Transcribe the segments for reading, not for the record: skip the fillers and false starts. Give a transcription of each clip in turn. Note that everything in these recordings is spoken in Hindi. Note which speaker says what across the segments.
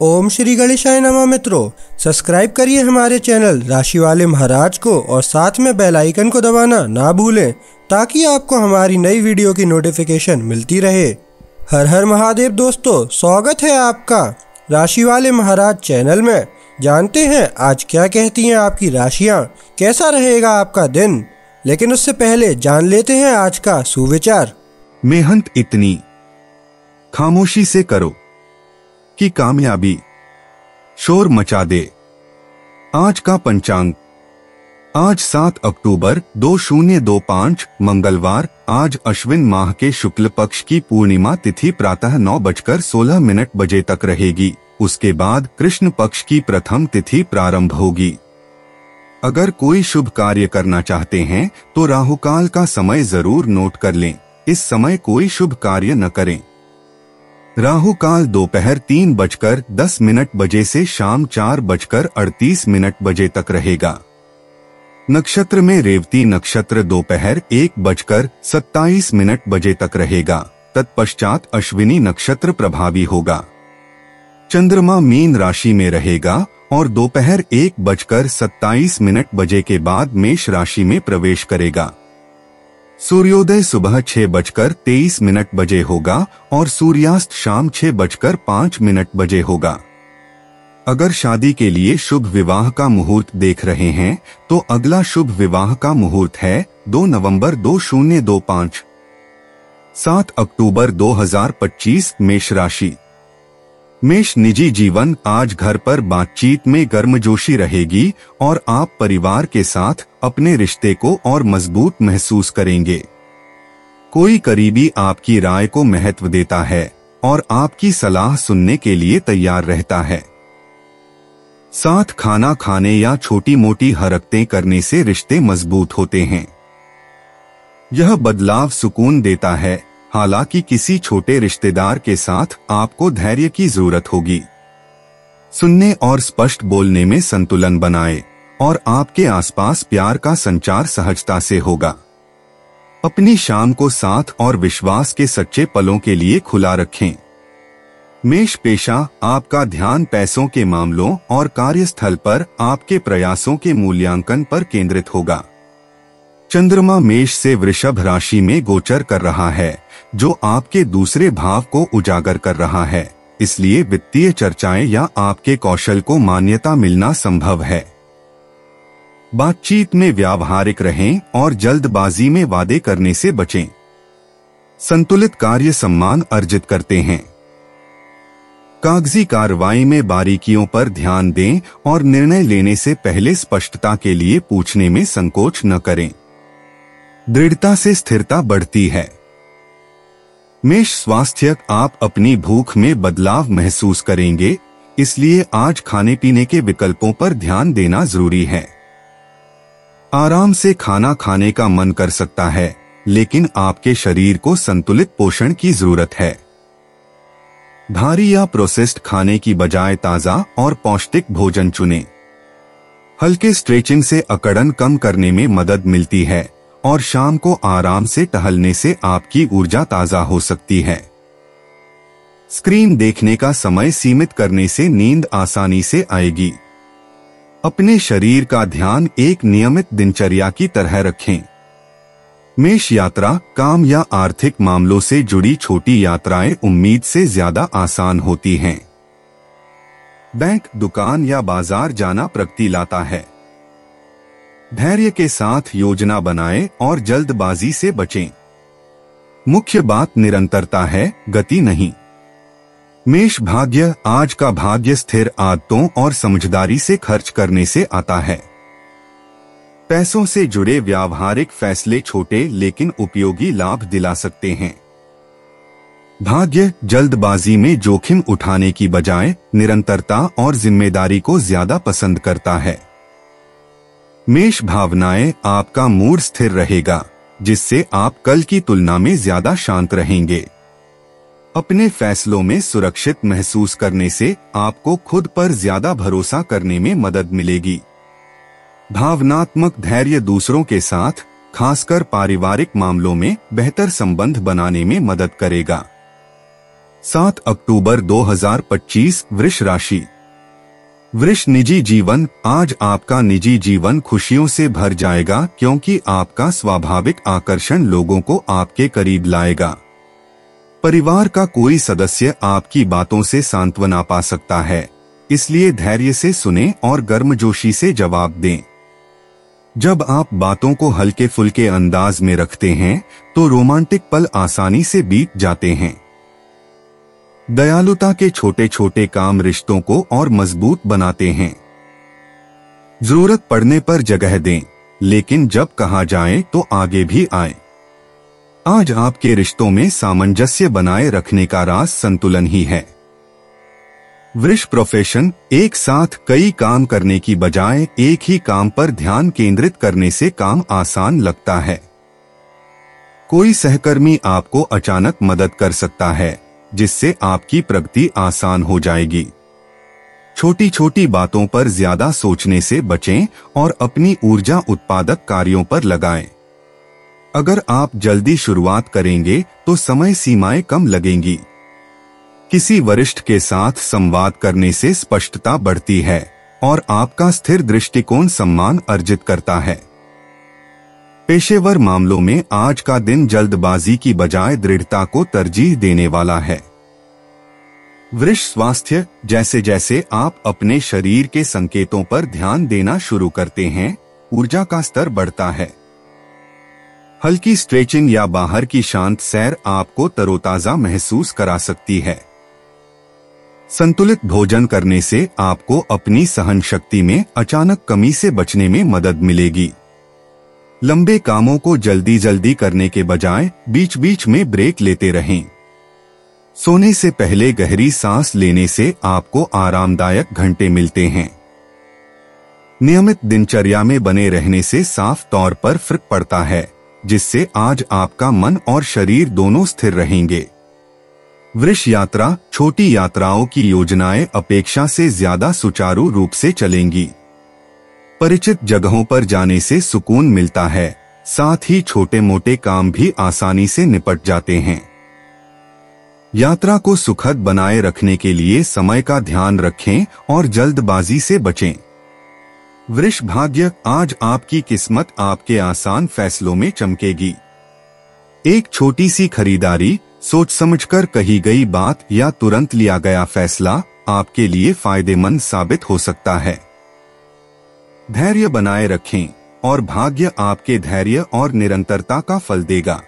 Speaker 1: ओम श्री गणेशाय नमः। मित्रों, सब्सक्राइब करिए हमारे चैनल राशि वाले महाराज को और साथ में बेल आइकन को दबाना ना भूलें ताकि आपको हमारी नई वीडियो की नोटिफिकेशन मिलती रहे। हर हर महादेव दोस्तों, स्वागत है आपका राशि वाले महाराज चैनल में। जानते हैं आज क्या कहती हैं आपकी राशियां, कैसा रहेगा आपका दिन। लेकिन उससे पहले जान लेते हैं आज का सुविचार।
Speaker 2: मेहनत इतनी खामोशी से करो कि कामयाबी शोर मचा दे। आज का पंचांग, आज 7 अक्टूबर 2025 मंगलवार। आज अश्विन माह के शुक्ल पक्ष की पूर्णिमा तिथि प्रातः 9:16 तक रहेगी। उसके बाद कृष्ण पक्ष की प्रथम तिथि प्रारंभ होगी। अगर कोई शुभ कार्य करना चाहते हैं तो राहुकाल का समय जरूर नोट कर लें। इस समय कोई शुभ कार्य न करें। राहुकाल दोपहर 3:10 से शाम 4:38 तक रहेगा। नक्षत्र में रेवती नक्षत्र दोपहर 1:27 तक रहेगा। तत्पश्चात अश्विनी नक्षत्र प्रभावी होगा। चंद्रमा मीन राशि में रहेगा और दोपहर 1:27 के बाद मेष राशि में प्रवेश करेगा। सूर्योदय सुबह 6:23 होगा और सूर्यास्त शाम 6:05 होगा। अगर शादी के लिए शुभ विवाह का मुहूर्त देख रहे हैं तो अगला शुभ विवाह का मुहूर्त है 2 नवंबर 2025। 7 अक्टूबर 2025 मेष राशि। मेष निजी जीवन, आज घर पर बातचीत में गर्मजोशी रहेगी और आप परिवार के साथ अपने रिश्ते को और मजबूत महसूस करेंगे। कोई करीबी आपकी राय को महत्व देता है और आपकी सलाह सुनने के लिए तैयार रहता है। साथ खाना खाने या छोटी मोटी हरकतें करने से रिश्ते मजबूत होते हैं। यह बदलाव सुकून देता है। हालांकि किसी छोटे रिश्तेदार के साथ आपको धैर्य की जरूरत होगी। सुनने और स्पष्ट बोलने में संतुलन बनाएं और आपके आसपास प्यार का संचार सहजता से होगा। अपनी शाम को साथ और विश्वास के सच्चे पलों के लिए खुला रखें। मेष पेशा, आपका ध्यान पैसों के मामलों और कार्यस्थल पर आपके प्रयासों के मूल्यांकन पर केंद्रित होगा। चंद्रमा मेष से वृषभ राशि में गोचर कर रहा है, जो आपके दूसरे भाव को उजागर कर रहा है। इसलिए वित्तीय चर्चाएं या आपके कौशल को मान्यता मिलना संभव है। बातचीत में व्यावहारिक रहें और जल्दबाजी में वादे करने से बचें। संतुलित कार्य सम्मान अर्जित करते हैं। कागजी कार्रवाई में बारीकियों पर ध्यान दें और निर्णय लेने से पहले स्पष्टता के लिए पूछने में संकोच न करें। दृढ़ता से स्थिरता बढ़ती है। मेष स्वास्थ्य, आप अपनी भूख में बदलाव महसूस करेंगे, इसलिए आज खाने पीने के विकल्पों पर ध्यान देना जरूरी है। आराम से खाना खाने का मन कर सकता है, लेकिन आपके शरीर को संतुलित पोषण की जरूरत है। भारी या प्रोसेस्ड खाने की बजाय ताजा और पौष्टिक भोजन चुनें। हल्के स्ट्रेचिंग से अकड़न कम करने में मदद मिलती है और शाम को आराम से टहलने से आपकी ऊर्जा ताजा हो सकती है। स्क्रीन देखने का समय सीमित करने से नींद आसानी से आएगी। अपने शरीर का ध्यान एक नियमित दिनचर्या की तरह रखें। मेष यात्रा, काम या आर्थिक मामलों से जुड़ी छोटी यात्राएं उम्मीद से ज्यादा आसान होती हैं। बैंक, दुकान या बाजार जाना प्रगति लाता है। धैर्य के साथ योजना बनाएं और जल्दबाजी से बचें। मुख्य बात निरंतरता है, गति नहीं। मेष भाग्य, आज का भाग्य स्थिर आदतों और समझदारी से खर्च करने से आता है। पैसों से जुड़े व्यावहारिक फैसले छोटे लेकिन उपयोगी लाभ दिला सकते हैं। भाग्य, जल्दबाजी में जोखिम उठाने की बजाय निरंतरता और जिम्मेदारी को ज्यादा पसंद करता है। मेष भावनाएं, आपका मूड स्थिर रहेगा, जिससे आप कल की तुलना में ज्यादा शांत रहेंगे। अपने फैसलों में सुरक्षित महसूस करने से आपको खुद पर ज्यादा भरोसा करने में मदद मिलेगी। भावनात्मक धैर्य दूसरों के साथ, खासकर पारिवारिक मामलों में बेहतर संबंध बनाने में मदद करेगा। 7 अक्टूबर 2025 वृष राशि। वृष निजी जीवन। आज आपका निजी जीवन खुशियों से भर जाएगा क्योंकि आपका स्वाभाविक आकर्षण लोगों को आपके करीब लाएगा। परिवार का कोई सदस्य आपकी बातों से सांत्वना पा सकता है, इसलिए धैर्य से सुनें और गर्मजोशी से जवाब दें। जब आप बातों को हल्के फुल्के अंदाज में रखते हैं तो रोमांटिक पल आसानी से बीत जाते हैं। दयालुता के छोटे छोटे काम रिश्तों को और मजबूत बनाते हैं। जरूरत पड़ने पर जगह दें, लेकिन जब कहा जाए तो आगे भी आए। आज आपके रिश्तों में सामंजस्य बनाए रखने का राज संतुलन ही है। वृष प्रोफेशन। एक साथ कई काम करने की बजाय एक ही काम पर ध्यान केंद्रित करने से काम आसान लगता है। कोई सहकर्मी आपको अचानक मदद कर सकता है, जिससे आपकी प्रगति आसान हो जाएगी। छोटी छोटी बातों पर ज्यादा सोचने से बचें और अपनी ऊर्जा उत्पादक कार्यों पर लगाएं। अगर आप जल्दी शुरुआत करेंगे तो समय सीमाएं कम लगेंगी। किसी वरिष्ठ के साथ संवाद करने से स्पष्टता बढ़ती है और आपका स्थिर दृष्टिकोण सम्मान अर्जित करता है। पेशेवर मामलों में आज का दिन जल्दबाजी की बजाय दृढ़ता को तरजीह देने वाला है। वृष स्वास्थ्य। जैसे जैसे आप अपने शरीर के संकेतों पर ध्यान देना शुरू करते हैं, ऊर्जा का स्तर बढ़ता है। हल्की स्ट्रेचिंग या बाहर की शांत सैर आपको तरोताजा महसूस करा सकती है। संतुलित भोजन करने से आपको अपनी सहन शक्ति में अचानक कमी से बचने में मदद मिलेगी। लंबे कामों को जल्दी जल्दी करने के बजाय बीच बीच में ब्रेक लेते रहें। सोने से पहले गहरी सांस लेने से आपको आरामदायक घंटे मिलते हैं। नियमित दिनचर्या में बने रहने से साफ तौर पर फर्क पड़ता है, जिससे आज आपका मन और शरीर दोनों स्थिर रहेंगे। वृष यात्रा। छोटी यात्राओं की योजनाएं अपेक्षा से ज्यादा सुचारू रूप से चलेंगी। परिचित जगहों पर जाने से सुकून मिलता है, साथ ही छोटे मोटे काम भी आसानी से निपट जाते हैं। यात्रा को सुखद बनाए रखने के लिए समय का ध्यान रखें और जल्दबाजी से बचें। वृष भाग्य। आज आपकी किस्मत आपके आसान फैसलों में चमकेगी। एक छोटी सी खरीदारी, सोच समझकर कही गई बात या तुरंत लिया गया फैसला आपके लिए फायदेमंद साबित हो सकता है। धैर्य बनाए रखें और भाग्य आपके धैर्य और निरंतरता का फल देगा।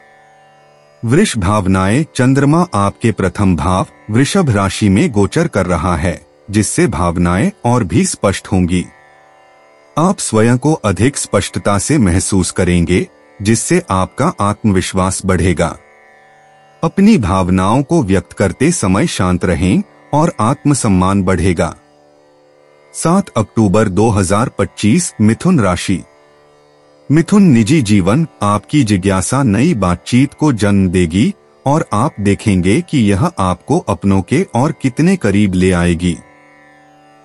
Speaker 2: वृष भावनाएं। चंद्रमा आपके प्रथम भाव वृषभ राशि में गोचर कर रहा है, जिससे भावनाएं और भी स्पष्ट होंगी। आप स्वयं को अधिक स्पष्टता से महसूस करेंगे, जिससे आपका आत्मविश्वास बढ़ेगा। अपनी भावनाओं को व्यक्त करते समय शांत रहें और आत्मसम्मान बढ़ेगा। 7 अक्टूबर 2025 मिथुन राशि। मिथुन निजी जीवन। आपकी जिज्ञासा नई बातचीत को जन्म देगी और आप देखेंगे कि यह आपको अपनों के और कितने करीब ले आएगी।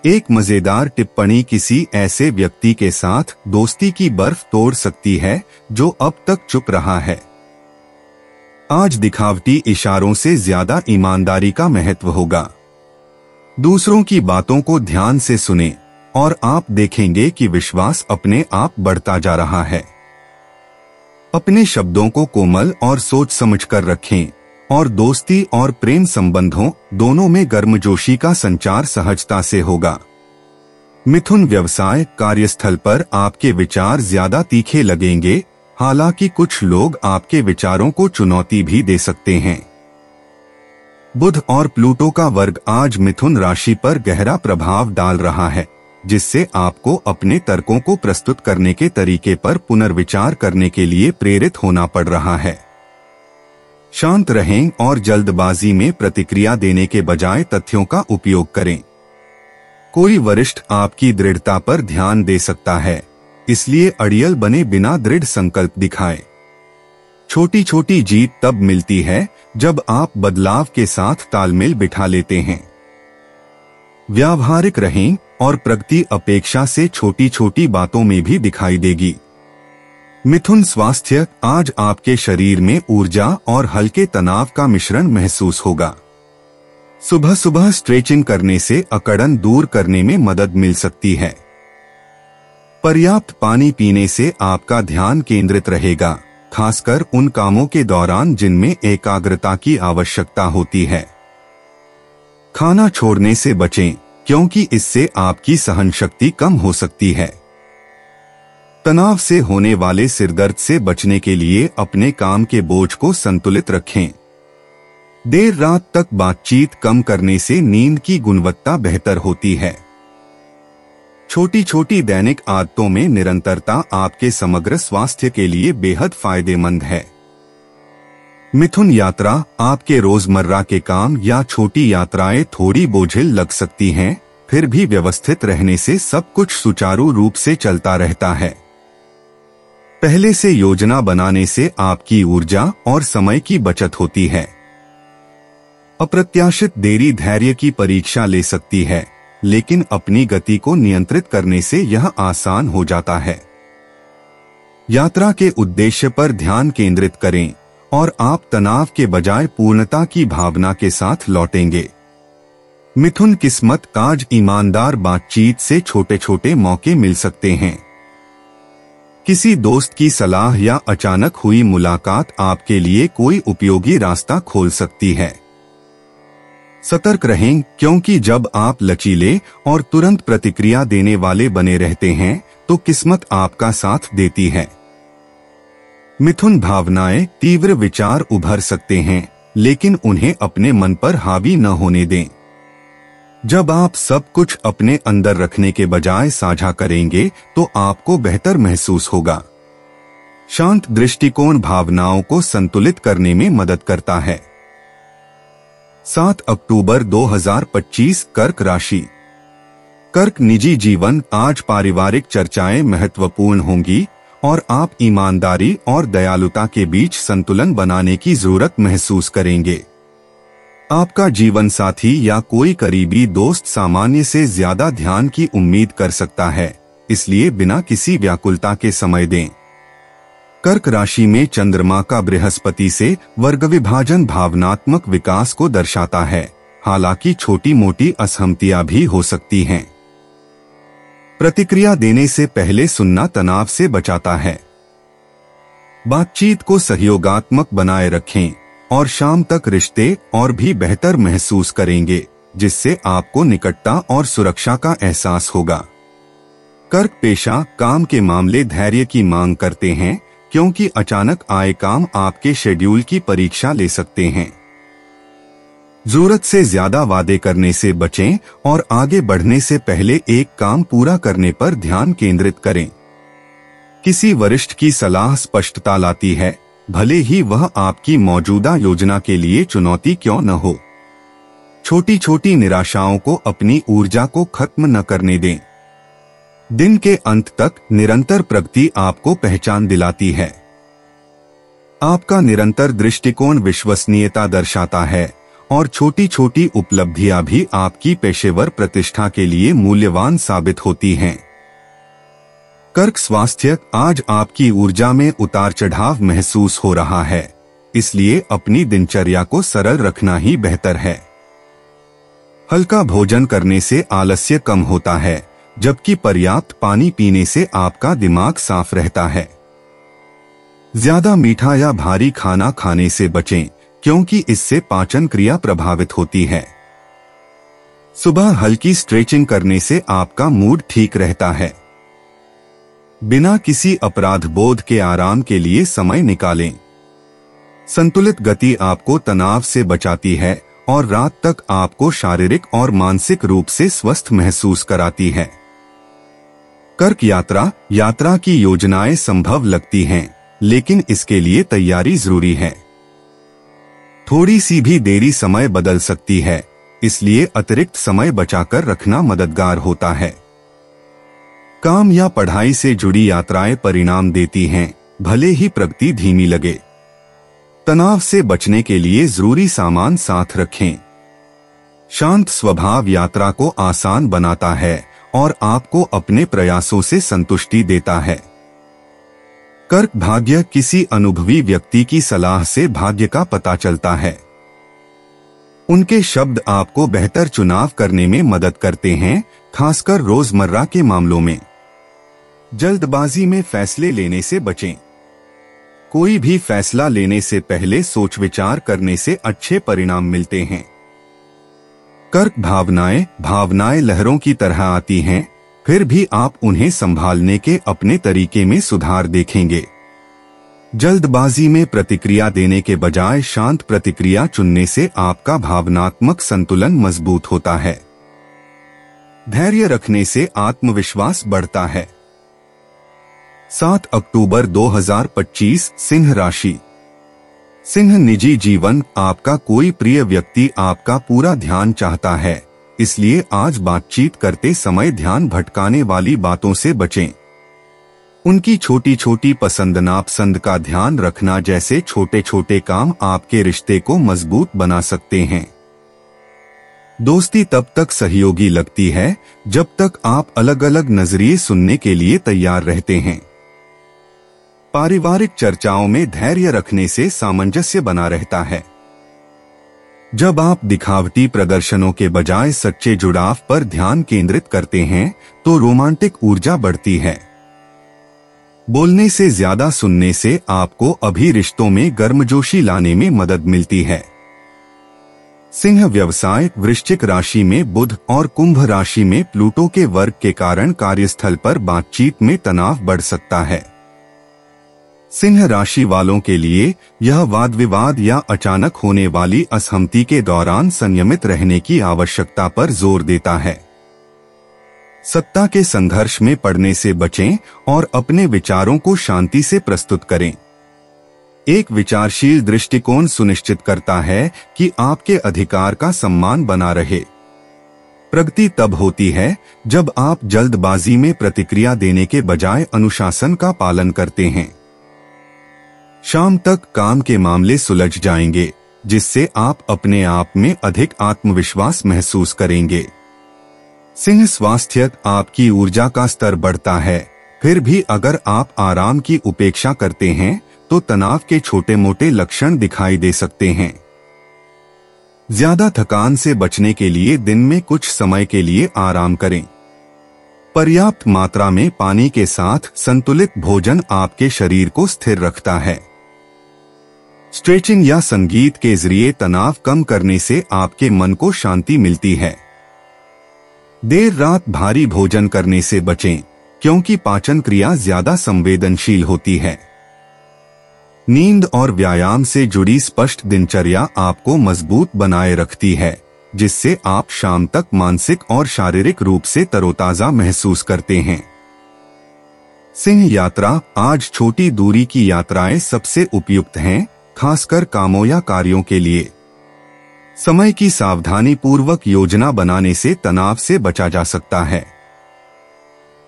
Speaker 2: एक मजेदार टिप्पणी किसी ऐसे व्यक्ति के साथ दोस्ती की बर्फ तोड़ सकती है जो अब तक चुप रहा है। आज दिखावटी इशारों से ज्यादा ईमानदारी का महत्व होगा। दूसरों की बातों को ध्यान से सुनें और आप देखेंगे कि विश्वास अपने आप बढ़ता जा रहा है। अपने शब्दों को कोमल और सोच समझकर रखें और दोस्ती और प्रेम संबंधों दोनों में गर्मजोशी का संचार सहजता से होगा। मिथुन व्यवसाय। कार्यस्थल पर आपके विचार ज्यादा तीखे लगेंगे, हालांकि कुछ लोग आपके विचारों को चुनौती भी दे सकते हैं। बुध और प्लूटो का वर्ग आज मिथुन राशि पर गहरा प्रभाव डाल रहा है, जिससे आपको अपने तर्कों को प्रस्तुत करने के तरीके पर पुनर्विचार करने के लिए प्रेरित होना पड़ रहा है। शांत रहें और जल्दबाजी में प्रतिक्रिया देने के बजाय तथ्यों का उपयोग करें। कोई वरिष्ठ आपकी दृढ़ता पर ध्यान दे सकता है, इसलिए अड़ियल बने बिना दृढ़ संकल्प दिखाएं। छोटी छोटी जीत तब मिलती है जब आप बदलाव के साथ तालमेल बिठा लेते हैं। व्यावहारिक रहें और प्रगति अपेक्षा से छोटी छोटी बातों में भी दिखाई देगी। मिथुन स्वास्थ्य। आज आपके शरीर में ऊर्जा और हल्के तनाव का मिश्रण महसूस होगा। सुबह सुबह स्ट्रेचिंग करने से अकड़न दूर करने में मदद मिल सकती है। पर्याप्त पानी पीने से आपका ध्यान केंद्रित रहेगा, खासकर उन कामों के दौरान जिनमें एकाग्रता की आवश्यकता होती है। खाना छोड़ने से बचें, क्योंकि इससे आपकी सहन शक्ति कम हो सकती है। तनाव से होने वाले सिरदर्द से बचने के लिए अपने काम के बोझ को संतुलित रखें। देर रात तक बातचीत कम करने से नींद की गुणवत्ता बेहतर होती है। छोटी छोटी दैनिक आदतों में निरंतरता आपके समग्र स्वास्थ्य के लिए बेहद फायदेमंद है। मिथुन यात्रा, आपके रोजमर्रा के काम या छोटी यात्राएं थोड़ी बोझिल लग सकती हैं, फिर भी व्यवस्थित रहने से सब कुछ सुचारू रूप से चलता रहता है। पहले से योजना बनाने से आपकी ऊर्जा और समय की बचत होती है। अप्रत्याशित देरी धैर्य की परीक्षा ले सकती है, लेकिन अपनी गति को नियंत्रित करने से यह आसान हो जाता है। यात्रा के उद्देश्य पर ध्यान केंद्रित करें और आप तनाव के बजाय पूर्णता की भावना के साथ लौटेंगे। मिथुन किस्मत, आज ईमानदार बातचीत से छोटे छोटे मौके मिल सकते हैं। किसी दोस्त की सलाह या अचानक हुई मुलाकात आपके लिए कोई उपयोगी रास्ता खोल सकती है। सतर्क रहें, क्योंकि जब आप लचीले और तुरंत प्रतिक्रिया देने वाले बने रहते हैं तो किस्मत आपका साथ देती है। मिथुन भावनाएं, तीव्र विचार उभर सकते हैं, लेकिन उन्हें अपने मन पर हावी न होने दें। जब आप सब कुछ अपने अंदर रखने के बजाय साझा करेंगे तो आपको बेहतर महसूस होगा। शांत दृष्टिकोण भावनाओं को संतुलित करने में मदद करता है। 7 अक्टूबर 2025, कर्क राशि। कर्क निजी जीवन, आज पारिवारिक चर्चाएं महत्वपूर्ण होंगी और आप ईमानदारी और दयालुता के बीच संतुलन बनाने की जरूरत महसूस करेंगे। आपका जीवन साथी या कोई करीबी दोस्त सामान्य से ज्यादा ध्यान की उम्मीद कर सकता है, इसलिए बिना किसी व्याकुलता के समय दें। कर्क राशि में चंद्रमा का बृहस्पति से वर्ग विभाजन भावनात्मक विकास को दर्शाता है, हालांकि छोटी मोटी असहमतियां भी हो सकती हैं। प्रतिक्रिया देने से पहले सुनना तनाव से बचाता है। बातचीत को सहयोगात्मक बनाए रखें और शाम तक रिश्ते और भी बेहतर महसूस करेंगे, जिससे आपको निकटता और सुरक्षा का एहसास होगा। कर्क पेशा, काम के मामले धैर्य की मांग करते हैं, क्योंकि अचानक आए काम आपके शेड्यूल की परीक्षा ले सकते हैं। जरूरत से ज्यादा वादे करने से बचें और आगे बढ़ने से पहले एक काम पूरा करने पर ध्यान केंद्रित करें। किसी वरिष्ठ की सलाह स्पष्टता लाती है, भले ही वह आपकी मौजूदा योजना के लिए चुनौती क्यों न हो। छोटी छोटी निराशाओं को अपनी ऊर्जा को खत्म न करने दें। दिन के अंत तक निरंतर प्रगति आपको पहचान दिलाती है। आपका निरंतर दृष्टिकोण विश्वसनीयता दर्शाता है और छोटी छोटी उपलब्धियां भी आपकी पेशेवर प्रतिष्ठा के लिए मूल्यवान साबित होती हैं। कर्क स्वास्थ्य, आज आपकी ऊर्जा में उतार चढ़ाव महसूस हो रहा है, इसलिए अपनी दिनचर्या को सरल रखना ही बेहतर है। हल्का भोजन करने से आलस्य कम होता है, जबकि पर्याप्त पानी पीने से आपका दिमाग साफ रहता है। ज्यादा मीठा या भारी खाना खाने से बचें, क्योंकि इससे पाचन क्रिया प्रभावित होती है। सुबह हल्की स्ट्रेचिंग करने से आपका मूड ठीक रहता है। बिना किसी अपराध बोध के आराम के लिए समय निकालें। संतुलित गति आपको तनाव से बचाती है और रात तक आपको शारीरिक और मानसिक रूप से स्वस्थ महसूस कराती है। कर्क यात्रा की योजनाएं संभव लगती हैं, लेकिन इसके लिए तैयारी जरूरी है। थोड़ी सी भी देरी समय बदल सकती है, इसलिए अतिरिक्त समय बचाकर रखना मददगार होता है। काम या पढ़ाई से जुड़ी यात्राएं परिणाम देती हैं, भले ही प्रगति धीमी लगे। तनाव से बचने के लिए जरूरी सामान साथ रखें। शांत स्वभाव यात्रा को आसान बनाता है और आपको अपने प्रयासों से संतुष्टि देता है। कर्क भाग्य, किसी अनुभवी व्यक्ति की सलाह से भाग्य का पता चलता है। उनके शब्द आपको बेहतर चुनाव करने में मदद करते हैं, खासकर रोजमर्रा के मामलों में। जल्दबाजी में फैसले लेने से बचें। कोई भी फैसला लेने से पहले सोच विचार करने से अच्छे परिणाम मिलते हैं। कर्क भावनाएं लहरों की तरह आती हैं, फिर भी आप उन्हें संभालने के अपने तरीके में सुधार देखेंगे। जल्दबाजी में प्रतिक्रिया देने के बजाय शांत प्रतिक्रिया चुनने से आपका भावनात्मक संतुलन मजबूत होता है। धैर्य रखने से आत्मविश्वास बढ़ता है। 7 अक्टूबर 2025 सिंह राशि। सिंह निजी जीवन। आपका कोई प्रिय व्यक्ति आपका पूरा ध्यान चाहता है, इसलिए आज बातचीत करते समय ध्यान भटकाने वाली बातों से बचें। उनकी छोटी छोटी पसंद नापसंद का ध्यान रखना जैसे छोटे छोटे काम आपके रिश्ते को मजबूत बना सकते हैं। दोस्ती तब तक सहयोगी लगती है जब तक आप अलग अलग नजरिए सुनने के लिए तैयार रहते हैं। पारिवारिक चर्चाओं में धैर्य रखने से सामंजस्य बना रहता है। जब आप दिखावटी प्रदर्शनों के बजाय सच्चे जुड़ाव पर ध्यान केंद्रित करते हैं तो रोमांटिक ऊर्जा बढ़ती है। बोलने से ज्यादा सुनने से आपको अभी रिश्तों में गर्मजोशी लाने में मदद मिलती है। सिंह व्यवसाय। वृश्चिक राशि में बुध और कुंभ राशि में प्लूटो के वर्ग के कारण कार्यस्थल पर बातचीत में तनाव बढ़ सकता है। सिंह राशि वालों के लिए यह वाद विवाद या अचानक होने वाली असहमति के दौरान संयमित रहने की आवश्यकता पर जोर देता है। सत्ता के संघर्ष में पड़ने से बचें और अपने विचारों को शांति से प्रस्तुत करें। एक विचारशील दृष्टिकोण सुनिश्चित करता है कि आपके अधिकार का सम्मान बना रहे। प्रगति तब होती है जब आप जल्दबाजी में प्रतिक्रिया देने के बजाय अनुशासन का पालन करते हैं। शाम तक काम के मामले सुलझ जाएंगे, जिससे आप अपने आप में अधिक आत्मविश्वास महसूस करेंगे। सिंह स्वास्थ्य। आपकी ऊर्जा का स्तर बढ़ता है, फिर भी अगर आप आराम की उपेक्षा करते हैं तो तनाव के छोटे मोटे लक्षण दिखाई दे सकते हैं। ज्यादा थकान से बचने के लिए दिन में कुछ समय के लिए आराम करें। पर्याप्त मात्रा में पानी के साथ संतुलित भोजन आपके शरीर को स्थिर रखता है। स्ट्रेचिंग या संगीत के जरिए तनाव कम करने से आपके मन को शांति मिलती है। देर रात भारी भोजन करने से बचें, क्योंकि पाचन क्रिया ज्यादा संवेदनशील होती है। नींद और व्यायाम से जुड़ी स्पष्ट दिनचर्या आपको मजबूत बनाए रखती है, जिससे आप शाम तक मानसिक और शारीरिक रूप से तरोताजा महसूस करते हैं। सिंह यात्रा। आज छोटी दूरी की यात्राएं सबसे उपयुक्त हैं, खासकर कामों या कार्यों के लिए। समय की सावधानी पूर्वक योजना बनाने से तनाव से बचा जा सकता है।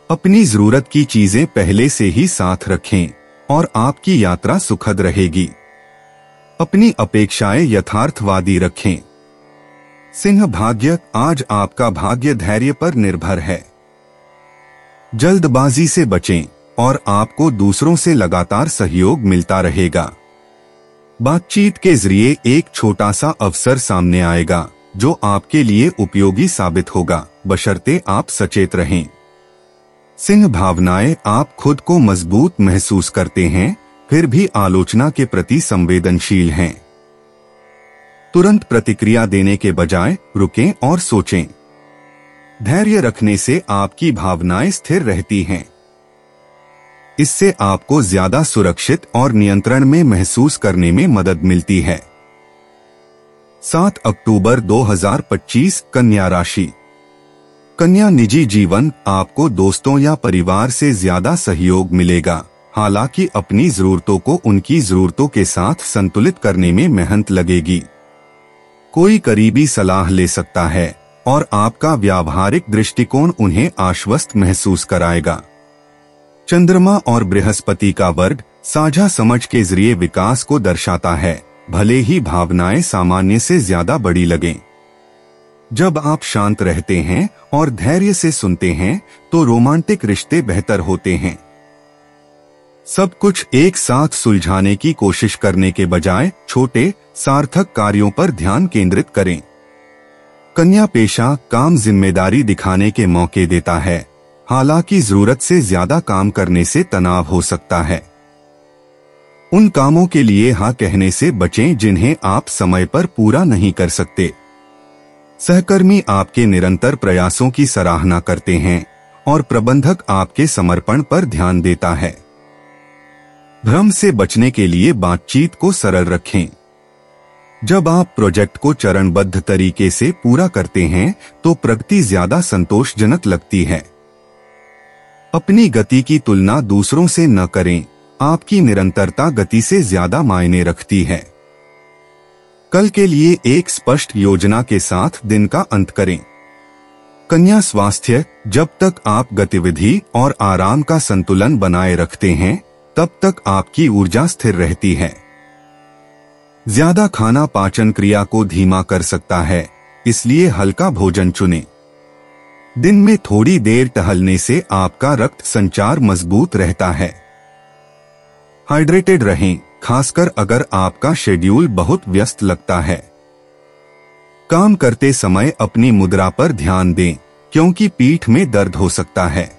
Speaker 2: अपनी जरूरत की चीजें पहले से ही साथ रखें और आपकी यात्रा सुखद रहेगी। अपनी अपेक्षाएं यथार्थवादी रखें। सिंह भाग्य। आज आपका भाग्य धैर्य पर निर्भर है। जल्दबाजी से बचें और आपको दूसरों से लगातार सहयोग मिलता रहेगा। बातचीत के जरिए एक छोटा सा अवसर सामने आएगा जो आपके लिए उपयोगी साबित होगा, बशर्ते आप सचेत रहें। सिंह भावनाएं। आप खुद को मजबूत महसूस करते हैं, फिर भी आलोचना के प्रति संवेदनशील हैं। तुरंत प्रतिक्रिया देने के बजाय रुकें और सोचें। धैर्य रखने से आपकी भावनाएं स्थिर रहती हैं। इससे आपको ज्यादा सुरक्षित और नियंत्रण में महसूस करने में मदद मिलती है। 7 अक्टूबर 2025 कन्या राशि। कन्या निजी जीवन। आपको दोस्तों या परिवार से ज्यादा सहयोग मिलेगा, हालांकि अपनी जरूरतों को उनकी जरूरतों के साथ संतुलित करने में मेहनत लगेगी। कोई करीबी सलाह ले सकता है और आपका व्यावहारिक दृष्टिकोण उन्हें आश्वस्त महसूस कराएगा। चंद्रमा और बृहस्पति का वर्ग साझा समझ के जरिए विकास को दर्शाता है, भले ही भावनाएं सामान्य से ज्यादा बड़ी लगें। जब आप शांत रहते हैं और धैर्य से सुनते हैं तो रोमांटिक रिश्ते बेहतर होते हैं। सब कुछ एक साथ सुलझाने की कोशिश करने के बजाय छोटे सार्थक कार्यों पर ध्यान केंद्रित करें। कन्या पेशा काम जिम्मेदारी दिखाने के मौके देता है, हालांकि जरूरत से ज्यादा काम करने से तनाव हो सकता है। उन कामों के लिए हाँ कहने से बचें जिन्हें आप समय पर पूरा नहीं कर सकते। सहकर्मी आपके निरंतर प्रयासों की सराहना करते हैं और प्रबंधक आपके समर्पण पर ध्यान देता है। भ्रम से बचने के लिए बातचीत को सरल रखें। जब आप प्रोजेक्ट को चरणबद्ध तरीके से पूरा करते हैं तो प्रगति ज्यादा संतोषजनक लगती है। अपनी गति की तुलना दूसरों से न करें, आपकी निरंतरता गति से ज्यादा मायने रखती है। कल के लिए एक स्पष्ट योजना के साथ दिन का अंत करें। कन्या स्वास्थ्य, जब तक आप गतिविधि और आराम का संतुलन बनाए रखते हैं तब तक आपकी ऊर्जा स्थिर रहती है। ज्यादा खाना पाचन क्रिया को धीमा कर सकता है, इसलिए हल्का भोजन चुनें। दिन में थोड़ी देर टहलने से आपका रक्त संचार मजबूत रहता है। हाइड्रेटेड रहें, खासकर अगर आपका शेड्यूल बहुत व्यस्त लगता है। काम करते समय अपनी मुद्रा पर ध्यान दें, क्योंकि पीठ में दर्द हो सकता है।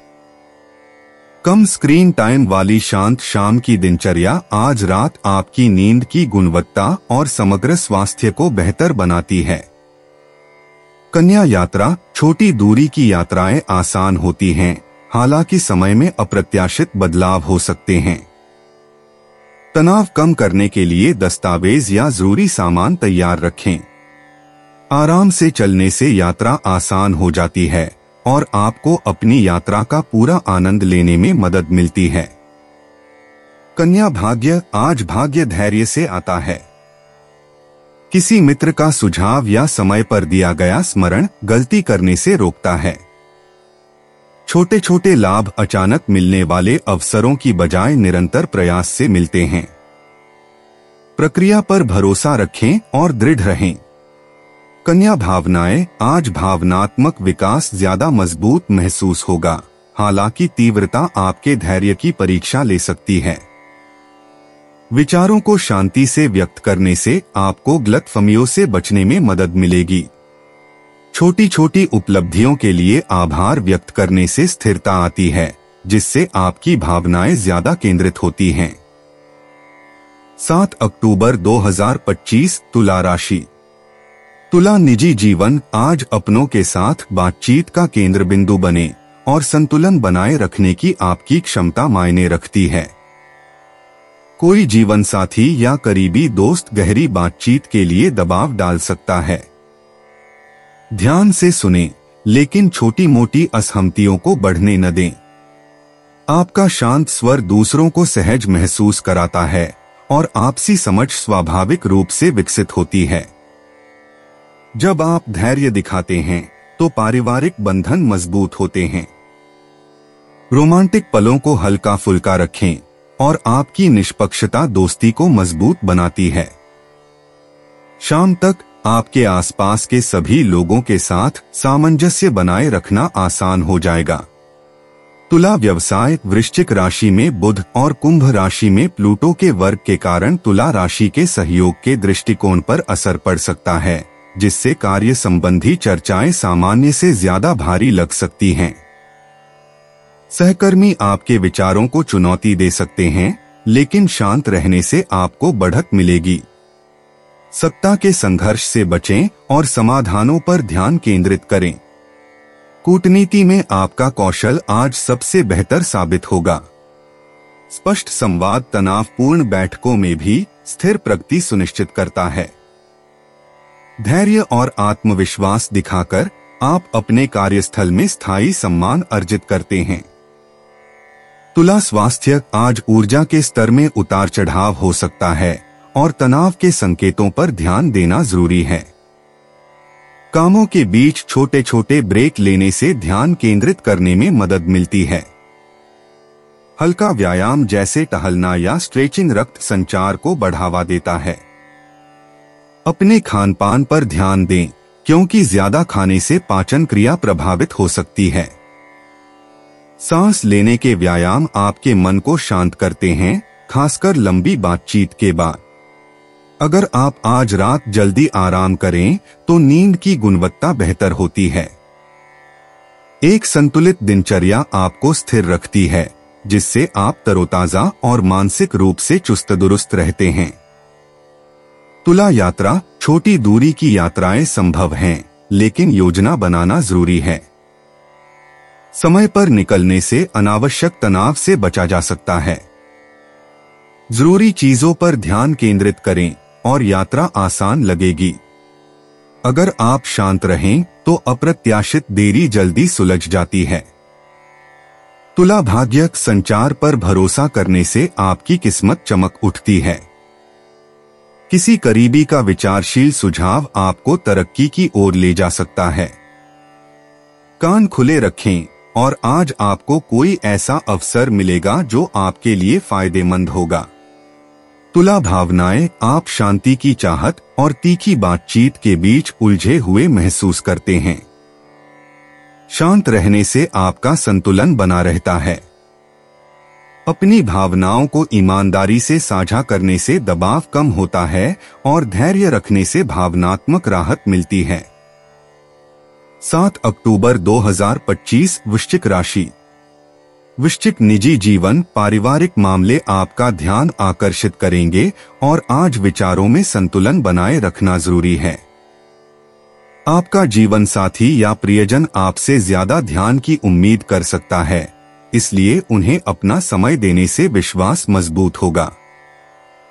Speaker 2: कम स्क्रीन टाइम वाली शांत शाम की दिनचर्या आज रात आपकी नींद की गुणवत्ता और समग्र स्वास्थ्य को बेहतर बनाती है। कन्या यात्रा, छोटी दूरी की यात्राएं आसान होती हैं, हालांकि समय में अप्रत्याशित बदलाव हो सकते हैं। तनाव कम करने के लिए दस्तावेज या जरूरी सामान तैयार रखें। आराम से चलने से यात्रा आसान हो जाती है और आपको अपनी यात्रा का पूरा आनंद लेने में मदद मिलती है। कन्या भाग्य, आज भाग्य धैर्य से आता है। किसी मित्र का सुझाव या समय पर दिया गया स्मरण गलती करने से रोकता है। छोटे छोटे लाभ अचानक मिलने वाले अवसरों की बजाय निरंतर प्रयास से मिलते हैं। प्रक्रिया पर भरोसा रखें और दृढ़ रहें। कन्या भावनाएं, आज भावनात्मक विकास ज्यादा मजबूत महसूस होगा, हालांकि तीव्रता आपके धैर्य की परीक्षा ले सकती है। विचारों को शांति से व्यक्त करने से आपको गलतफहमियों से बचने में मदद मिलेगी। छोटी छोटी उपलब्धियों के लिए आभार व्यक्त करने से स्थिरता आती है, जिससे आपकी भावनाएं ज्यादा केंद्रित होती हैं। 7 अक्टूबर 2025 तुला राशि। तुला निजी जीवन, आज अपनों के साथ बातचीत का केंद्र बिंदु बने और संतुलन बनाए रखने की आपकी क्षमता मायने रखती है। कोई जीवन साथी या करीबी दोस्त गहरी बातचीत के लिए दबाव डाल सकता है। ध्यान से सुनें, लेकिन छोटी मोटी असहमतियों को बढ़ने न दें। आपका शांत स्वर दूसरों को सहज महसूस कराता है और आपसी समझ स्वाभाविक रूप से विकसित होती है। जब आप धैर्य दिखाते हैं तो पारिवारिक बंधन मजबूत होते हैं। रोमांटिक पलों को हल्का फुल्का रखें और आपकी निष्पक्षता दोस्ती को मजबूत बनाती है। शाम तक आपके आसपास के सभी लोगों के साथ सामंजस्य बनाए रखना आसान हो जाएगा। तुला व्यवसाय, वृश्चिक राशि में बुध और कुंभ राशि में प्लूटो के वर्ग के कारण तुला राशि के सहयोग के दृष्टिकोण पर असर पड़ सकता है, जिससे कार्य संबंधी चर्चाएं सामान्य से ज्यादा भारी लग सकती हैं। सहकर्मी आपके विचारों को चुनौती दे सकते हैं, लेकिन शांत रहने से आपको बढ़त मिलेगी। सत्ता के संघर्ष से बचें और समाधानों पर ध्यान केंद्रित करें। कूटनीति में आपका कौशल आज सबसे बेहतर साबित होगा। स्पष्ट संवाद तनावपूर्ण बैठकों में भी स्थिर प्रगति सुनिश्चित करता है। धैर्य और आत्मविश्वास दिखाकर आप अपने कार्यस्थल में स्थायी सम्मान अर्जित करते हैं। तुला स्वास्थ्य, आज ऊर्जा के स्तर में उतार चढ़ाव हो सकता है और तनाव के संकेतों पर ध्यान देना जरूरी है। कामों के बीच छोटे छोटे ब्रेक लेने से ध्यान केंद्रित करने में मदद मिलती है। हल्का व्यायाम जैसे टहलना या स्ट्रेचिंग रक्त संचार को बढ़ावा देता है। अपने खानपान पर ध्यान दें, क्योंकि ज्यादा खाने से पाचन क्रिया प्रभावित हो सकती है। सांस लेने के व्यायाम आपके मन को शांत करते हैं, खासकर लंबी बातचीत के बाद। अगर आप आज रात जल्दी आराम करें तो नींद की गुणवत्ता बेहतर होती है। एक संतुलित दिनचर्या आपको स्थिर रखती है, जिससे आप तरोताजा और मानसिक रूप से चुस्त दुरुस्त रहते हैं। तुला यात्रा। छोटी दूरी की यात्राएं संभव हैं, लेकिन योजना बनाना जरूरी है। समय पर निकलने से अनावश्यक तनाव से बचा जा सकता है। जरूरी चीजों पर ध्यान केंद्रित करें और यात्रा आसान लगेगी। अगर आप शांत रहें तो अप्रत्याशित देरी जल्दी सुलझ जाती है। तुला भाग्य। संचार पर भरोसा करने से आपकी किस्मत चमक उठती है। किसी करीबी का विचारशील सुझाव आपको तरक्की की ओर ले जा सकता है। कान खुले रखें और आज आपको कोई ऐसा अवसर मिलेगा जो आपके लिए फायदेमंद होगा। तुला भावनाएं। आप शांति की चाहत और तीखी बातचीत के बीच उलझे हुए महसूस करते हैं। शांत रहने से आपका संतुलन बना रहता है। अपनी भावनाओं को ईमानदारी से साझा करने से दबाव कम होता है और धैर्य रखने से भावनात्मक राहत मिलती है। 7 अक्टूबर 2025 वृश्चिक राशि। वृश्चिक। निजी जीवन। पारिवारिक मामले आपका ध्यान आकर्षित करेंगे और आज विचारों में संतुलन बनाए रखना जरूरी है। आपका जीवन साथी या प्रियजन आपसे ज्यादा ध्यान की उम्मीद कर सकता है, इसलिए उन्हें अपना समय देने से विश्वास मजबूत होगा।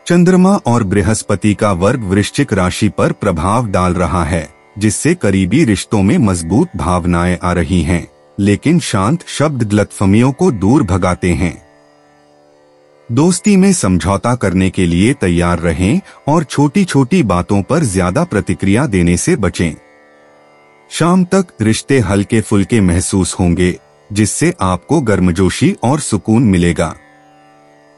Speaker 2: चंद्रमा और बृहस्पति का वर्ग वृश्चिक राशि पर प्रभाव डाल रहा है, जिससे करीबी रिश्तों में मजबूत भावनाएं आ रही हैं, लेकिन शांत शब्द गलतफहमियों को दूर भगाते हैं। दोस्ती में समझौता करने के लिए तैयार रहें और छोटी छोटी बातों पर ज्यादा प्रतिक्रिया देने से बचें। शाम तक रिश्ते हल्के फुल्के महसूस होंगे, जिससे आपको गर्मजोशी और सुकून मिलेगा।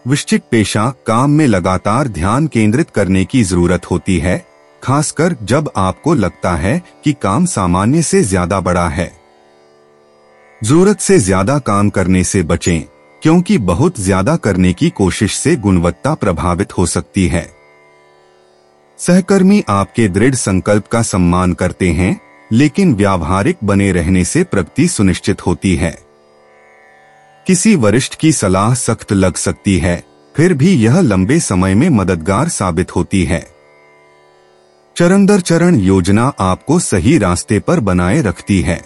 Speaker 2: वृश्चिक पेशा। काम में लगातार ध्यान केंद्रित करने की जरूरत होती है, खासकर जब आपको लगता है कि काम सामान्य से ज्यादा बड़ा है। जरूरत से ज्यादा काम करने से बचें, क्योंकि बहुत ज्यादा करने की कोशिश से गुणवत्ता प्रभावित हो सकती है। सहकर्मी आपके दृढ़ संकल्प का सम्मान करते हैं, लेकिन व्यावहारिक बने रहने से प्रगति सुनिश्चित होती है। किसी वरिष्ठ की सलाह सख्त लग सकती है, फिर भी यह लंबे समय में मददगार साबित होती है। चरण दर चरण योजना आपको सही रास्ते पर बनाए रखती है।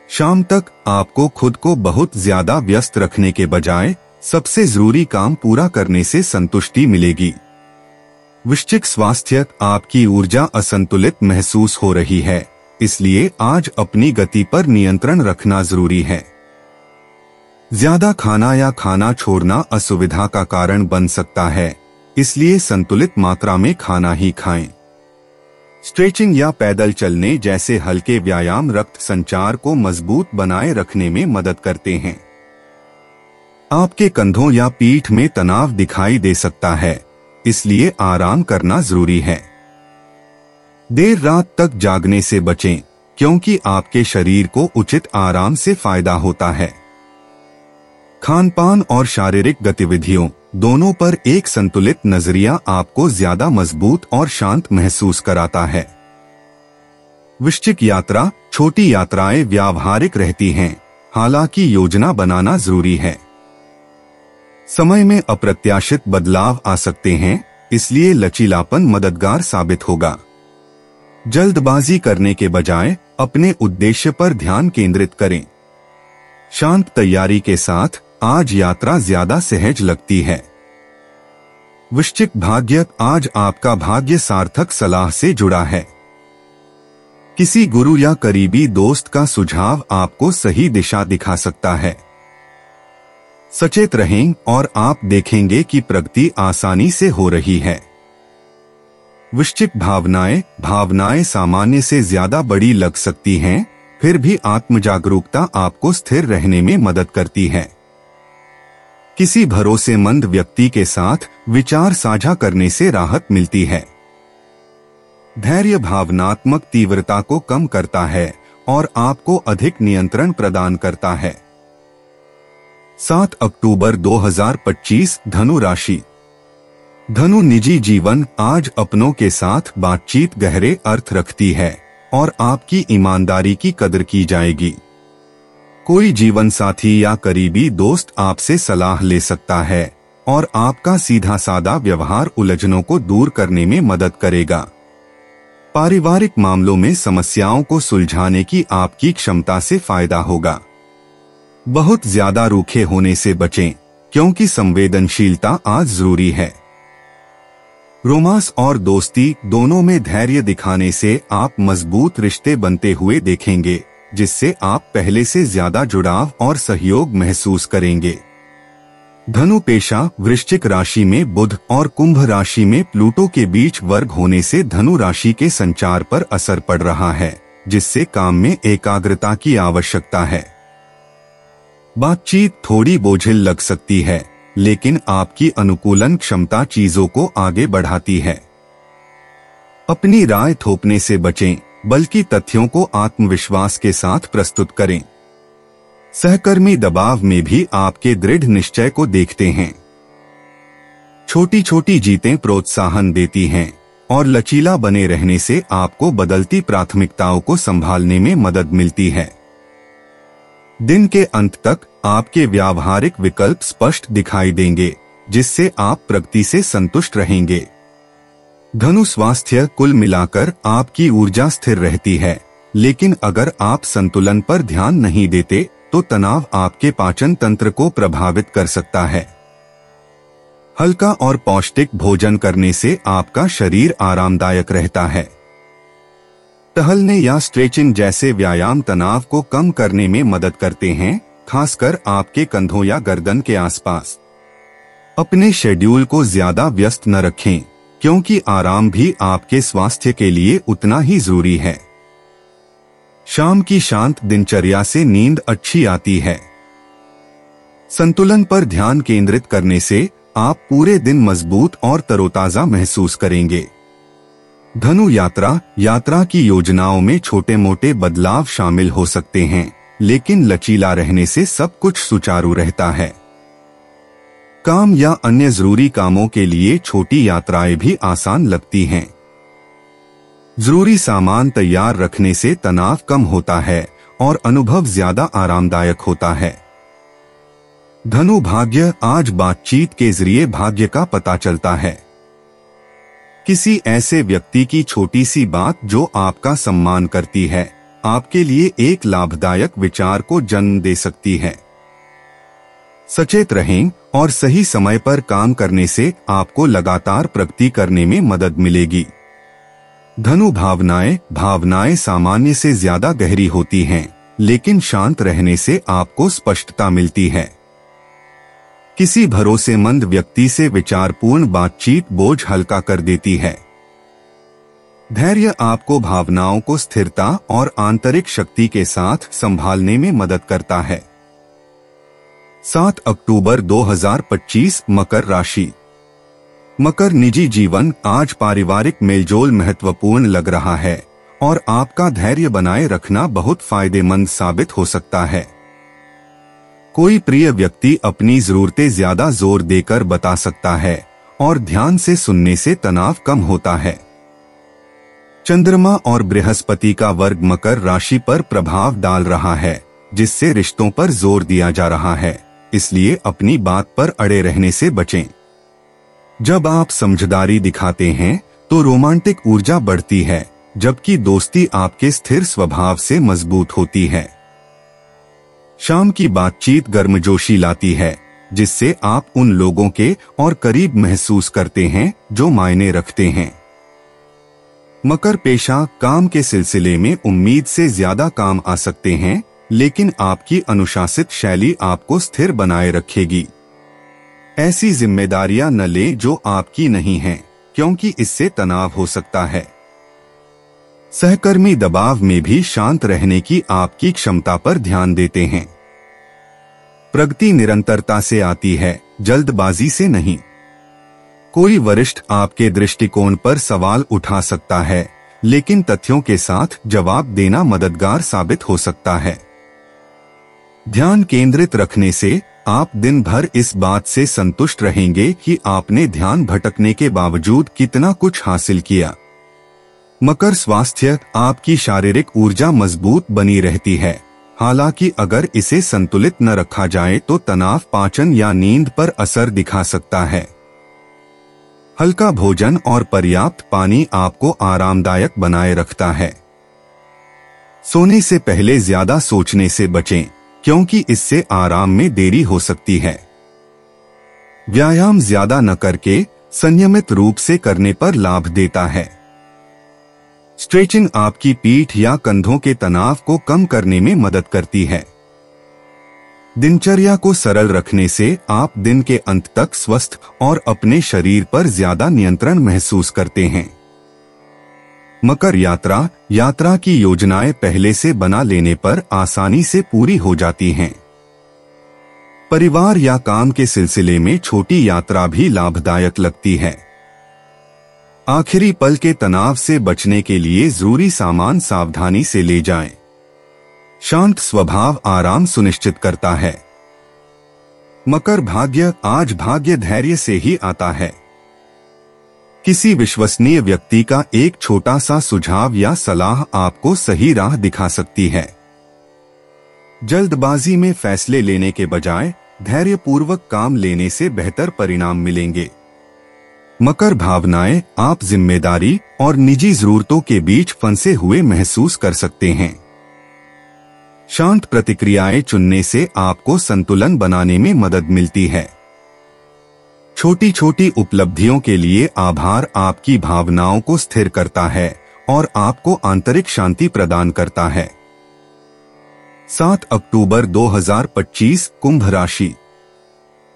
Speaker 2: शाम तक आपको खुद को बहुत ज्यादा व्यस्त रखने के बजाय सबसे जरूरी काम पूरा करने से संतुष्टि मिलेगी। वृश्चिक स्वास्थ्य। आपकी ऊर्जा असंतुलित महसूस हो रही है, इसलिए आज अपनी गति पर नियंत्रण रखना जरूरी है। ज्यादा खाना या खाना छोड़ना असुविधा का कारण बन सकता है, इसलिए संतुलित मात्रा में खाना ही खाएं। स्ट्रेचिंग या पैदल चलने जैसे हल्के व्यायाम रक्त संचार को मजबूत बनाए रखने में मदद करते हैं। आपके कंधों या पीठ में तनाव दिखाई दे सकता है, इसलिए आराम करना जरूरी है। देर रात तक जागने से बचें, क्योंकि आपके शरीर को उचित आराम से फायदा होता है। खानपान और शारीरिक गतिविधियों दोनों पर एक संतुलित नजरिया आपको ज्यादा मजबूत और शांत महसूस कराता है। वृश्चिक यात्रा। छोटी यात्राएं व्यावहारिक रहती हैं, हालांकि योजना बनाना जरूरी है। समय में अप्रत्याशित बदलाव आ सकते हैं, इसलिए लचीलापन मददगार साबित होगा। जल्दबाजी करने के बजाय अपने उद्देश्य पर ध्यान केंद्रित करें। शांत तैयारी के साथ आज यात्रा ज्यादा सहज लगती है। वृश्चिक भाग्य। आज आपका भाग्य सार्थक सलाह से जुड़ा है। किसी गुरु या करीबी दोस्त का सुझाव आपको सही दिशा दिखा सकता है। सचेत रहें और आप देखेंगे कि प्रगति आसानी से हो रही है। वृश्चिक भावनाएं सामान्य से ज्यादा बड़ी लग सकती हैं, फिर भी आत्मजागरूकता आपको स्थिर रहने में मदद करती है। किसी भरोसेमंद व्यक्ति के साथ विचार साझा करने से राहत मिलती है। धैर्य भावनात्मक तीव्रता को कम करता है और आपको अधिक नियंत्रण प्रदान करता है। 7 अक्टूबर 2025 धनु राशि। धनु निजी जीवन आज अपनों के साथ बातचीत गहरे अर्थ रखती है और आपकी ईमानदारी की कदर की जाएगी। कोई जीवन साथी या करीबी दोस्त आपसे सलाह ले सकता है और आपका सीधा साधा व्यवहार उलझनों को दूर करने में मदद करेगा। पारिवारिक मामलों में समस्याओं को सुलझाने की आपकी क्षमता से फायदा होगा। बहुत ज्यादा रूखे होने से बचें, क्योंकि संवेदनशीलता आज जरूरी है। रोमांस और दोस्ती दोनों में धैर्य दिखाने से आप मजबूत रिश्ते बनते हुए देखेंगे, जिससे आप पहले से ज्यादा जुड़ाव और सहयोग महसूस करेंगे। धनु पेशा वृश्चिक राशि में बुध और कुंभ राशि में प्लूटो के बीच वर्ग होने से धनु राशि के संचार पर असर पड़ रहा है, जिससे काम में एकाग्रता की आवश्यकता है। बातचीत थोड़ी बोझिल लग सकती है, लेकिन आपकी अनुकूलन क्षमता चीजों को आगे बढ़ाती है। अपनी राय थोपने से बचें, बल्कि तथ्यों को आत्मविश्वास के साथ प्रस्तुत करें। सहकर्मी दबाव में भी आपके दृढ़ निश्चय को देखते हैं। छोटी छोटी जीतें प्रोत्साहन देती हैं और लचीला बने रहने से आपको बदलती प्राथमिकताओं को संभालने में मदद मिलती है। दिन के अंत तक आपके व्यावहारिक विकल्प स्पष्ट दिखाई देंगे, जिससे आप प्रगति से संतुष्ट रहेंगे। धनु स्वास्थ्य कुल मिलाकर आपकी ऊर्जा स्थिर रहती है, लेकिन अगर आप संतुलन पर ध्यान नहीं देते तो तनाव आपके पाचन तंत्र को प्रभावित कर सकता है। हल्का और पौष्टिक भोजन करने से आपका शरीर आरामदायक रहता है। टहलने या स्ट्रेचिंग जैसे व्यायाम तनाव को कम करने में मदद करते हैं, खासकर आपके कंधों या गर्दन के आसपास। अपने शेड्यूल को ज्यादा व्यस्त न रखें, क्योंकि आराम भी आपके स्वास्थ्य के लिए उतना ही जरूरी है। शाम की शांत दिनचर्या से नींद अच्छी आती है। संतुलन पर ध्यान केंद्रित करने से आप पूरे दिन मजबूत और तरोताजा महसूस करेंगे। धनु यात्रा की योजनाओं में छोटे मोटे बदलाव शामिल हो सकते हैं, लेकिन लचीला रहने से सब कुछ सुचारू रहता है। काम या अन्य जरूरी कामों के लिए छोटी यात्राएं भी आसान लगती हैं। जरूरी सामान तैयार रखने से तनाव कम होता है और अनुभव ज्यादा आरामदायक होता है। धनु भाग्य आज बातचीत के जरिए भाग्य का पता चलता है। किसी ऐसे व्यक्ति की छोटी सी बात जो आपका सम्मान करती है, आपके लिए एक लाभदायक विचार को जन्म दे सकती है। सचेत रहें और सही समय पर काम करने से आपको लगातार प्रगति करने में मदद मिलेगी। धनु भावनाएं सामान्य से ज्यादा गहरी होती हैं, लेकिन शांत रहने से आपको स्पष्टता मिलती है। किसी भरोसेमंद व्यक्ति से विचारपूर्ण बातचीत बोझ हल्का कर देती है। धैर्य आपको भावनाओं को स्थिरता और आंतरिक शक्ति के साथ संभालने में मदद करता है। 7 अक्टूबर 2025 मकर राशि। मकर निजी जीवन आज पारिवारिक मेलजोल महत्वपूर्ण लग रहा है और आपका धैर्य बनाए रखना बहुत फायदेमंद साबित हो सकता है। कोई प्रिय व्यक्ति अपनी जरूरतें ज्यादा जोर देकर बता सकता है और ध्यान से सुनने से तनाव कम होता है। चंद्रमा और बृहस्पति का वर्ग मकर राशि पर प्रभाव डाल रहा है, जिससे रिश्तों पर जोर दिया जा रहा है, इसलिए अपनी बात पर अड़े रहने से बचें। जब आप समझदारी दिखाते हैं तो रोमांटिक ऊर्जा बढ़ती है, जबकि दोस्ती आपके स्थिर स्वभाव से मजबूत होती है। शाम की बातचीत गर्मजोशी लाती है, जिससे आप उन लोगों के और करीब महसूस करते हैं जो मायने रखते हैं। मकर पेशा काम के सिलसिले में उम्मीद से ज्यादा काम आ सकते हैं, लेकिन आपकी अनुशासित शैली आपको स्थिर बनाए रखेगी। ऐसी जिम्मेदारियां न लें जो आपकी नहीं हैं, क्योंकि इससे तनाव हो सकता है। सहकर्मी दबाव में भी शांत रहने की आपकी क्षमता पर ध्यान देते हैं। प्रगति निरंतरता से आती है, जल्दबाजी से नहीं। कोई वरिष्ठ आपके दृष्टिकोण पर सवाल उठा सकता है, लेकिन तथ्यों के साथ जवाब देना मददगार साबित हो सकता है। ध्यान केंद्रित रखने से आप दिन भर इस बात से संतुष्ट रहेंगे कि आपने ध्यान भटकने के बावजूद कितना कुछ हासिल किया। मकर स्वास्थ्य, आपकी शारीरिक ऊर्जा मजबूत बनी रहती है। हालांकि अगर इसे संतुलित न रखा जाए तो तनाव, पाचन या नींद पर असर दिखा सकता है। हल्का भोजन और पर्याप्त पानी आपको आरामदायक बनाए रखता है। सोने से पहले ज्यादा सोचने से बचें, क्योंकि इससे आराम में देरी हो सकती है। व्यायाम ज्यादा न करके संयमित रूप से करने पर लाभ देता है। स्ट्रेचिंग आपकी पीठ या कंधों के तनाव को कम करने में मदद करती है। दिनचर्या को सरल रखने से आप दिन के अंत तक स्वस्थ और अपने शरीर पर ज्यादा नियंत्रण महसूस करते हैं। मकर यात्रा की योजनाएं पहले से बना लेने पर आसानी से पूरी हो जाती हैं। परिवार या काम के सिलसिले में छोटी यात्रा भी लाभदायक लगती है। आखिरी पल के तनाव से बचने के लिए जरूरी सामान सावधानी से ले जाएं। शांत स्वभाव आराम सुनिश्चित करता है। मकर भाग्य, आज भाग्य धैर्य से ही आता है। किसी विश्वसनीय व्यक्ति का एक छोटा सा सुझाव या सलाह आपको सही राह दिखा सकती है। जल्दबाजी में फैसले लेने के बजाय धैर्यपूर्वक काम लेने से बेहतर परिणाम मिलेंगे। मकर भावनाएं, आप जिम्मेदारी और निजी जरूरतों के बीच फंसे हुए महसूस कर सकते हैं। शांत प्रतिक्रियाएं चुनने से आपको संतुलन बनाने में मदद मिलती है। छोटी छोटी उपलब्धियों के लिए आभार आपकी भावनाओं को स्थिर करता है और आपको आंतरिक शांति प्रदान करता है। 7 अक्टूबर 2025, कुंभ राशि।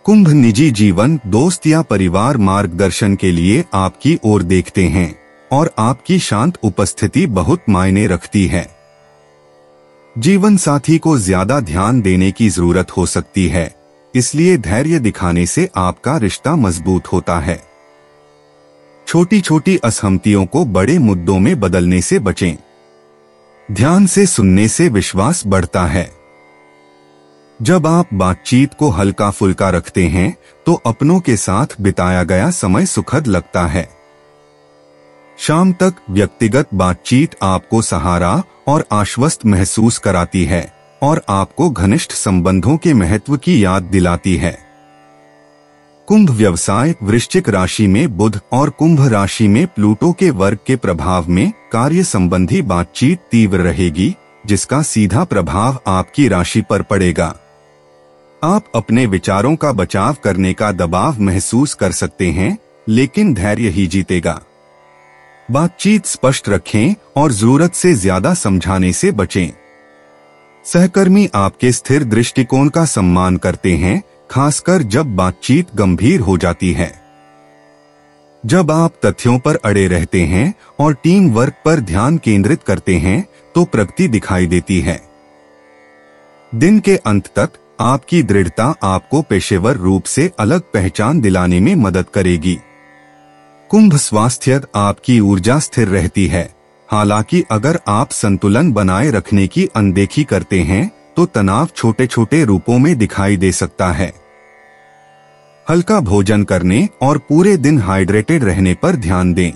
Speaker 2: कुंभ निजी जीवन, दोस्त या परिवार मार्गदर्शन के लिए आपकी ओर देखते हैं और आपकी शांत उपस्थिति बहुत मायने रखती है। जीवन साथी को ज्यादा ध्यान देने की जरूरत हो सकती है, इसलिए धैर्य दिखाने से आपका रिश्ता मजबूत होता है। छोटी छोटी असहमतियों को बड़े मुद्दों में बदलने से बचें। ध्यान से सुनने से विश्वास बढ़ता है। जब आप बातचीत को हल्का फुल्का रखते हैं तो अपनों के साथ बिताया गया समय सुखद लगता है। शाम तक व्यक्तिगत बातचीत आपको सहारा और आश्वस्त महसूस कराती है और आपको घनिष्ठ संबंधों के महत्व की याद दिलाती है। कुंभ व्यवसाय, वृश्चिक राशि में बुध और कुंभ राशि में प्लूटो के वर्ग के प्रभाव में कार्य संबंधी बातचीत तीव्र रहेगी, जिसका सीधा प्रभाव आपकी राशि पर पड़ेगा। आप अपने विचारों का बचाव करने का दबाव महसूस कर सकते हैं, लेकिन धैर्य ही जीतेगा। बातचीत स्पष्ट रखें और जरूरत से ज्यादा समझाने से बचें। सहकर्मी आपके स्थिर दृष्टिकोण का सम्मान करते हैं, खासकर जब बातचीत गंभीर हो जाती है। जब आप तथ्यों पर अड़े रहते हैं और टीम वर्क पर ध्यान केंद्रित करते हैं तो प्रगति दिखाई देती है। दिन के अंत तक आपकी दृढ़ता आपको पेशेवर रूप से अलग पहचान दिलाने में मदद करेगी। कुंभ स्वास्थ्य, आपकी ऊर्जा स्थिर रहती है। हालांकि अगर आप संतुलन बनाए रखने की अनदेखी करते हैं तो तनाव छोटे छोटे रूपों में दिखाई दे सकता है। हल्का भोजन करने और पूरे दिन हाइड्रेटेड रहने पर ध्यान दें।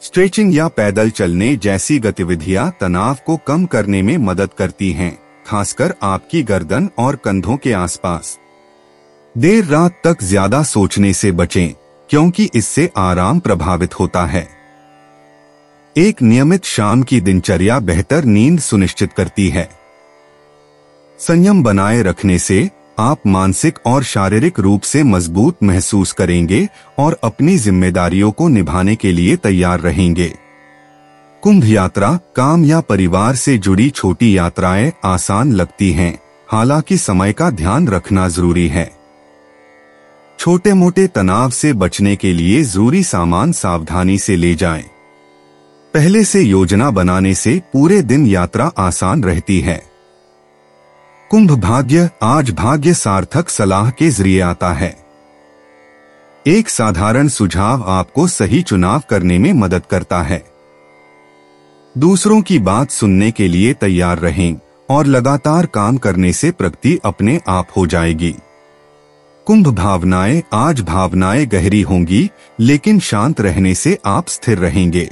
Speaker 2: स्ट्रेचिंग या पैदल चलने जैसी गतिविधियां तनाव को कम करने में मदद करती हैं, खासकर आपकी गर्दन और कंधों के आसपास। देर रात तक ज्यादा सोचने से बचें, क्योंकि इससे आराम प्रभावित होता है। एक नियमित शाम की दिनचर्या बेहतर नींद सुनिश्चित करती है। संयम बनाए रखने से आप मानसिक और शारीरिक रूप से मजबूत महसूस करेंगे और अपनी जिम्मेदारियों को निभाने के लिए तैयार रहेंगे। कुंभ यात्रा, काम या परिवार से जुड़ी छोटी यात्राएं आसान लगती हैं, हालांकि समय का ध्यान रखना जरूरी है। छोटे मोटे तनाव से बचने के लिए जरूरी सामान सावधानी से ले जाएं। पहले से योजना बनाने से पूरे दिन यात्रा आसान रहती है। कुंभ भाग्य, आज भाग्य सार्थक सलाह के जरिए आता है। एक साधारण सुझाव आपको सही चुनाव करने में मदद करता है। दूसरों की बात सुनने के लिए तैयार रहें और लगातार काम करने से प्रगति अपने आप हो जाएगी। कुंभ भावनाएं, आज भावनाएं गहरी होंगी, लेकिन शांत रहने से आप स्थिर रहेंगे।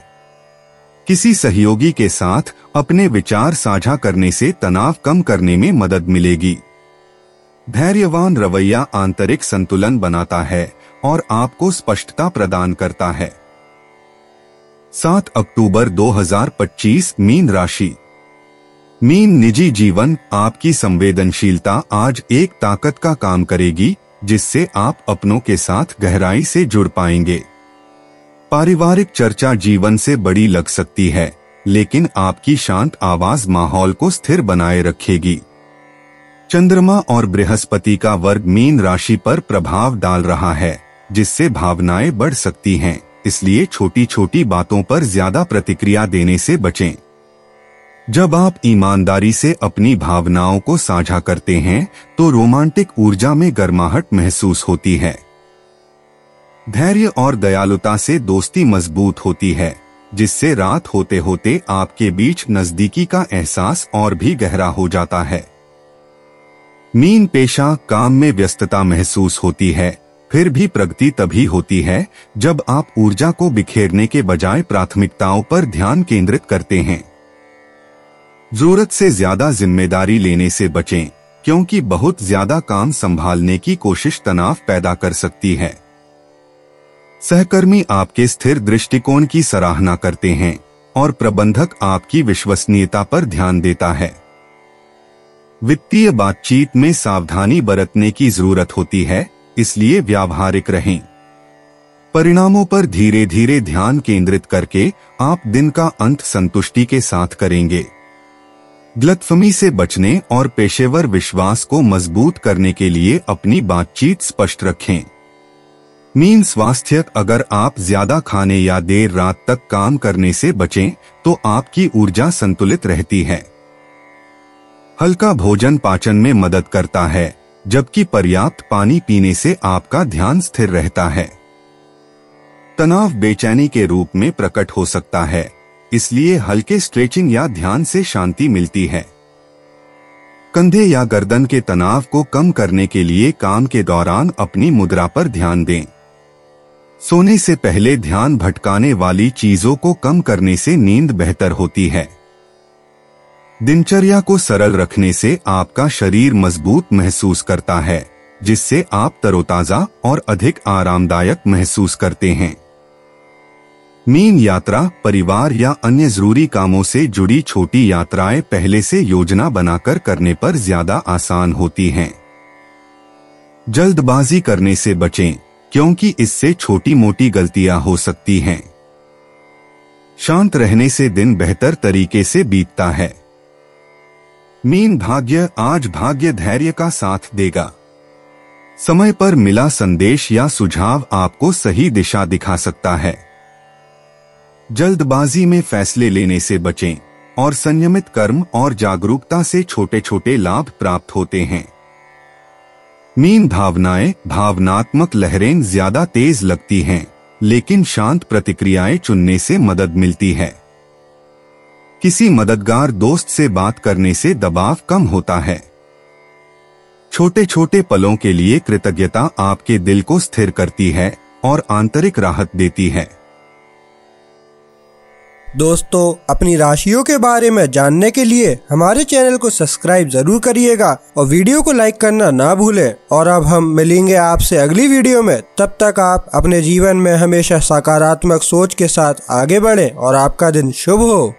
Speaker 2: किसी सहयोगी के साथ अपने विचार साझा करने से तनाव कम करने में मदद मिलेगी। धैर्यवान रवैया आंतरिक संतुलन बनाता है और आपको स्पष्टता प्रदान करता है। 7 अक्टूबर 2025 मीन राशि। मीन निजी जीवन, आपकी संवेदनशीलता आज एक ताकत का काम करेगी, जिससे आप अपनों के साथ गहराई से जुड़ पाएंगे। पारिवारिक चर्चा जीवन से बड़ी लग सकती है, लेकिन आपकी शांत आवाज माहौल को स्थिर बनाए रखेगी। चंद्रमा और बृहस्पति का वर्ग मीन राशि पर प्रभाव डाल रहा है, जिससे भावनाएं बढ़ सकती हैं, इसलिए छोटी छोटी बातों पर ज्यादा प्रतिक्रिया देने से बचें। जब आप ईमानदारी से अपनी भावनाओं को साझा करते हैं, तो रोमांटिक ऊर्जा में गर्माहट महसूस होती है। धैर्य और दयालुता से दोस्ती मजबूत होती है, जिससे रात होते होते आपके बीच नजदीकी का एहसास और भी गहरा हो जाता है। मीन पेशा, काम में व्यस्तता महसूस होती है, फिर भी प्रगति तभी होती है जब आप ऊर्जा को बिखेरने के बजाय प्राथमिकताओं पर ध्यान केंद्रित करते हैं। जरूरत से ज्यादा जिम्मेदारी लेने से बचें, क्योंकि बहुत ज्यादा काम संभालने की कोशिश तनाव पैदा कर सकती है। सहकर्मी आपके स्थिर दृष्टिकोण की सराहना करते हैं और प्रबंधक आपकी विश्वसनीयता पर ध्यान देता है। वित्तीय बातचीत में सावधानी बरतने की जरूरत होती है, इसलिए व्यावहारिक रहें। परिणामों पर धीरे धीरे ध्यान केंद्रित करके आप दिन का अंत संतुष्टि के साथ करेंगे। गलतफहमी से बचने और पेशेवर विश्वास को मजबूत करने के लिए अपनी बातचीत स्पष्ट रखें। मीन स्वास्थ्य, अगर आप ज्यादा खाने या देर रात तक काम करने से बचें, तो आपकी ऊर्जा संतुलित रहती है। हल्का भोजन पाचन में मदद करता है, जबकि पर्याप्त पानी पीने से आपका ध्यान स्थिर रहता है। तनाव बेचैनी के रूप में प्रकट हो सकता है, इसलिए हल्के स्ट्रेचिंग या ध्यान से शांति मिलती है। कंधे या गर्दन के तनाव को कम करने के लिए काम के दौरान अपनी मुद्रा पर ध्यान दें। सोने से पहले ध्यान भटकाने वाली चीजों को कम करने से नींद बेहतर होती है। दिनचर्या को सरल रखने से आपका शरीर मजबूत महसूस करता है, जिससे आप तरोताजा और अधिक आरामदायक महसूस करते हैं। मीन यात्रा, परिवार या अन्य जरूरी कामों से जुड़ी छोटी यात्राएं पहले से योजना बनाकर करने पर ज्यादा आसान होती हैं। जल्दबाजी करने से बचें, क्योंकि इससे छोटी मोटी गलतियां हो सकती हैं। शांत रहने से दिन बेहतर तरीके से बीतता है। मीन भाग्य, आज भाग्य धैर्य का साथ देगा। समय पर मिला संदेश या सुझाव आपको सही दिशा दिखा सकता है। जल्दबाजी में फैसले लेने से बचें और संयमित कर्म और जागरूकता से छोटे छोटे लाभ प्राप्त होते हैं। मीन भावनाएं, भावनात्मक लहरें ज्यादा तेज लगती हैं, लेकिन शांत प्रतिक्रियाएं चुनने से मदद मिलती है। किसी मददगार दोस्त से बात करने से दबाव कम होता है। छोटे छोटे पलों के लिए कृतज्ञता आपके दिल को स्थिर करती है और आंतरिक राहत देती है।
Speaker 1: दोस्तों, अपनी राशियों के बारे में जानने के लिए हमारे चैनल को सब्सक्राइब जरूर करिएगा और वीडियो को लाइक करना ना भूलें। और अब हम मिलेंगे आपसे अगली वीडियो में। तब तक आप अपने जीवन में हमेशा सकारात्मक सोच के साथ आगे बढ़ें और आपका दिन शुभ हो।